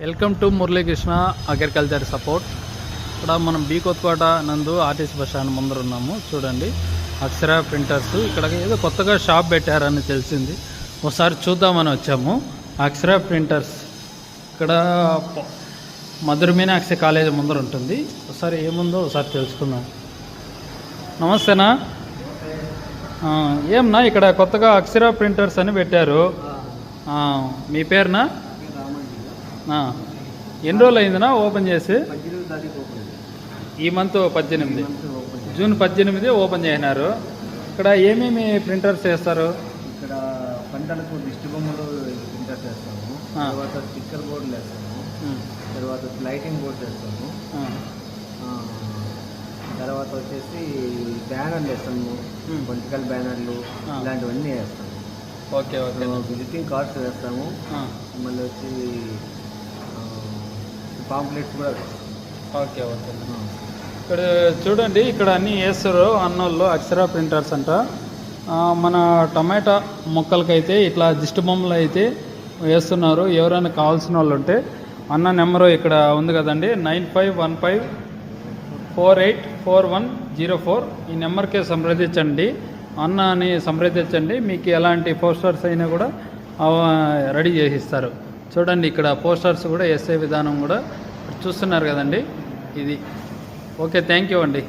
Welcome to Muralikrishna agriculture support. ఇక్కడ మనం be Kothakota నందు ఆర్టీసీ బస్ స్టాండ్ ముందర ఉన్నాము. చూడండి, అక్షర ప్రింటర్స్. ఇక్కడ ఏదో కొత్తగా షాప్ పెట్టారని తెలిసింది, ఒకసారి చూద్దామని వచ్చాము. అక్షర ప్రింటర్స్ ఇక్కడ మధుర మీనాక్షి కాలేజీ ముందర ఉంటుంది. ఒకసారి ఏముందో ఒకసారి తెలుసుకుందాం. నమస్తేనా. ఏమన్నా ఇక్కడ కొత్తగా అక్షర ప్రింటర్స్ అని పెట్టారు, మీ పేరునా? ఎన్ని రోజులు అయిందినా ఓపెన్ చేసి? ఈ మంత్ 18, జూన్ 18 ఓపెన్ చేసినారు. ఇక్కడ ఏమేమి ప్రింటర్స్ చేస్తారు? ఇక్కడ పంటలకు దిష్టి బొమ్మలు ప్రింటర్స్ చేస్తాము, తర్వాత స్టిక్కర్ బోర్డులు వేస్తాము, తర్వాత లైటింగ్ బోర్డు చేస్తాము, తర్వాత వచ్చేసి బ్యానర్లు వేస్తాము, పొలిటికల్ బ్యానర్లు ఇలాంటివన్నీ వేస్తాము. Okay okay. విజిటింగ్ కార్డ్స్ వేస్తాము, మళ్ళీ వచ్చి పాంప్లెట్స్ కూడా వేస్తాము. Okay okay. ఇక్కడ చూడండి, ఇక్కడ అన్నీ వేస్తారు అన్నోళ్ళు. అక్షర ప్రింటర్స్ అంట. మన టమాటా మొక్కలకైతే ఇట్లా దిష్టి బొమ్మలు అయితే వేస్తున్నారు. ఎవరైనా కావాల్సిన వాళ్ళు ఉంటే అన్న నెంబరు ఇక్కడ ఉంది కదండి, 9515484104. ఈ నెంబర్కే సంప్రదించండి, అన్న అని సంప్రదించండి. మీకు ఎలాంటి పోస్టర్స్ అయినా కూడా రెడీ చేసిస్తారు. చూడండి, ఇక్కడ పోస్టర్స్ కూడా వేసే విధానం కూడా చూస్తున్నారు కదండి. ఇది ఓకే. థ్యాంక్ యూ అండి.